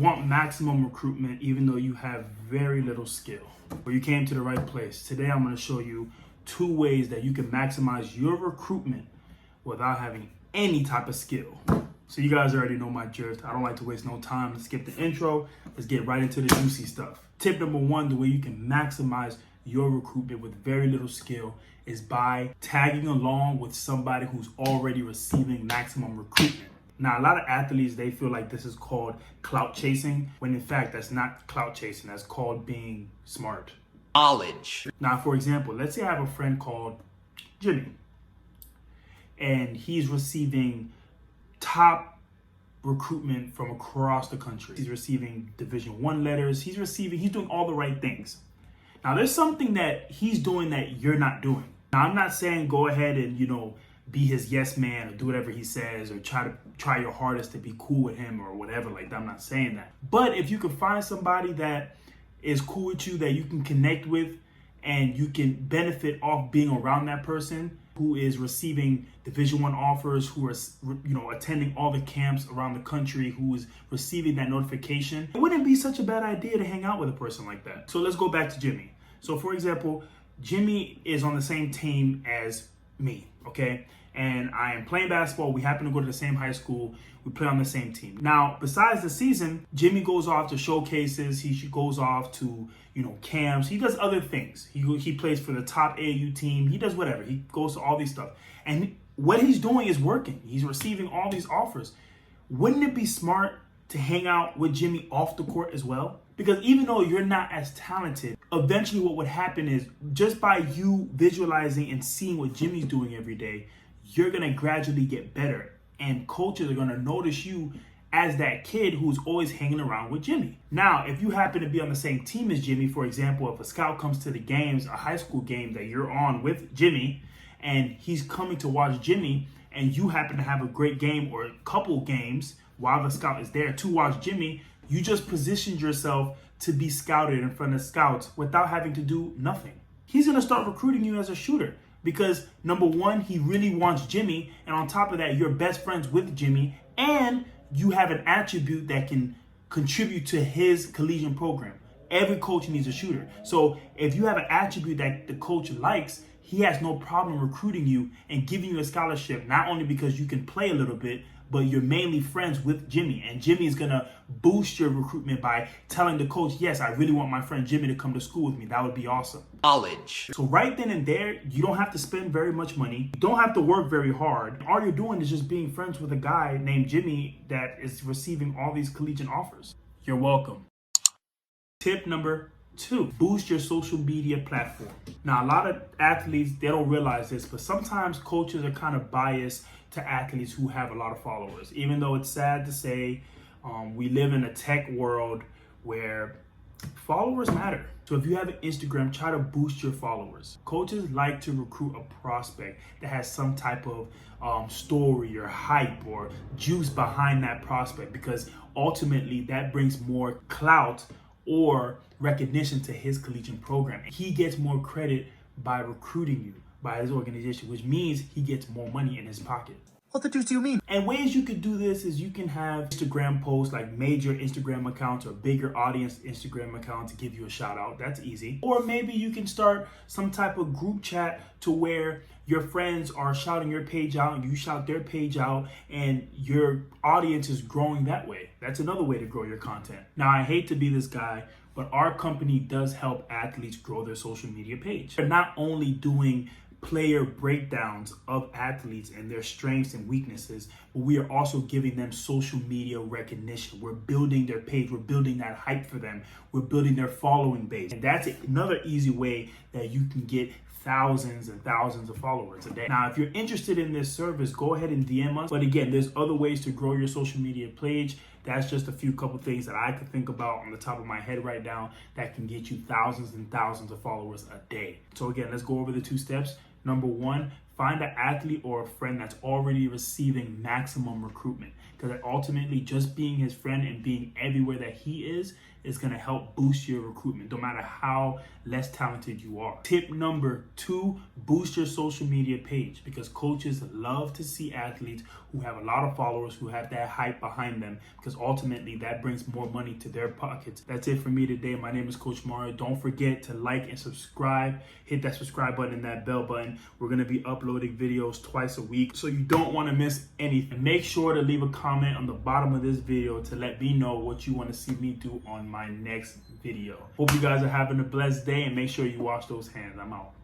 want maximum recruitment even though you have very little skill? Well, you came to the right place. Today I'm going to show you 2 ways that you can maximize your recruitment without having any type of skill. So you guys already know my drift. I don't like to waste no time. Let's skip the intro. Let's get right into the juicy stuff. Tip number 1, the way you can maximize your recruitment with very little skill is by tagging along with somebody who's already receiving maximum recruitment. Now, a lot of athletes, they feel like this is called clout chasing, when in fact, that's not clout chasing. That's called being smart. Knowledge. Now, for example, let's say I have a friend called Jimmy, and he's receiving top recruitment from across the country. He's receiving Division I letters. He's doing all the right things. Now, there's something that he's doing that you're not doing. Now, I'm not saying go ahead and, be his yes man or do whatever he says or try your hardest to be cool with him or whatever like that. I'm not saying that. But if you can find somebody that is cool with you, that you can connect with, and you can benefit off being around that person who is receiving Division I offers, who are, attending all the camps around the country, who is receiving that notification, it wouldn't be such a bad idea to hang out with a person like that. So let's go back to Jimmy. So for example, Jimmy is on the same team as me, okay? And I am playing basketball. We happen to go to the same high school. We play on the same team. Now, besides the season, Jimmy goes off to showcases. He goes off to, camps. He does other things. He plays for the top AAU team. He does whatever. He goes to all these stuff. And what he's doing is working. He's receiving all these offers. Wouldn't it be smart to hang out with Jimmy off the court as well? Because even though you're not as talented, eventually what would happen is just by you visualizing and seeing what Jimmy's doing every day, you're going to gradually get better. And coaches are going to notice you as that kid who's always hanging around with Jimmy. Now, if you happen to be on the same team as Jimmy, for example, if a scout comes to the games, a high school game that you're on with Jimmy, and he's coming to watch Jimmy, and you happen to have a great game or a couple games while the scout is there to watch Jimmy, you just positioned yourself to be scouted in front of scouts without having to do nothing. He's going to start recruiting you as a shooter because, number 1, he really wants Jimmy. And on top of that, you're best friends with Jimmy. And you have an attribute that can contribute to his collegiate program. Every coach needs a shooter. So if you have an attribute that the coach likes, he has no problem recruiting you and giving you a scholarship, not only because you can play a little bit, but you're mainly friends with Jimmy. And Jimmy is going to boost your recruitment by telling the coach, yes, I really want my friend Jimmy to come to school with me. That would be awesome. Knowledge. So right then and there, you don't have to spend very much money. You don't have to work very hard. All you're doing is just being friends with a guy named Jimmy that is receiving all these collegiate offers. You're welcome. Tip number 2, boost your social media platform. Now, a lot of athletes, they don't realize this, but sometimes coaches are kind of biased to athletes who have a lot of followers. Even though it's sad to say, we live in a tech world where followers matter. So if you have an Instagram, try to boost your followers. Coaches like to recruit a prospect that has some type of story or hype or juice behind that prospect, because ultimately that brings more clout or recognition to his collegiate program. He gets more credit by recruiting you, by his organization, which means he gets more money in his pocket. What the deuce do you mean? And ways you could do this is you can have Instagram posts, like major Instagram accounts or bigger audience Instagram accounts to give you a shout out. That's easy. Or maybe you can start some type of group chat to where your friends are shouting your page out and you shout their page out and your audience is growing that way. That's another way to grow your content. Now, I hate to be this guy, but our company does help athletes grow their social media page. We're not only doing player breakdowns of athletes and their strengths and weaknesses, but we are also giving them social media recognition. We're building their page. We're building that hype for them. We're building their following base. And that's another easy way that you can get thousands and thousands of followers a day. Now, if you're interested in this service, go ahead and DM us. But again, there's other ways to grow your social media page. That's just a couple things that I could think about on the top of my head right now that can get you thousands and thousands of followers a day. So again, let's go over the 2 steps. Number 1, find an athlete or a friend that's already receiving maximum recruitment. Because ultimately, just being his friend and being everywhere that he is is going to help boost your recruitment, no matter how less talented you are. Tip number 2, boost your social media page, because coaches love to see athletes who have a lot of followers, who have that hype behind them, because ultimately that brings more money to their pockets. That's it for me today. My name is Coach Mario. Don't forget to like and subscribe. Hit that subscribe button and that bell button. We're going to be uploading videos twice a week, so you don't want to miss anything. Make sure to leave a comment on the bottom of this video to let me know what you want to see me do on my next video. Hope you guys are having a blessed day, and make sure you wash those hands. I'm out.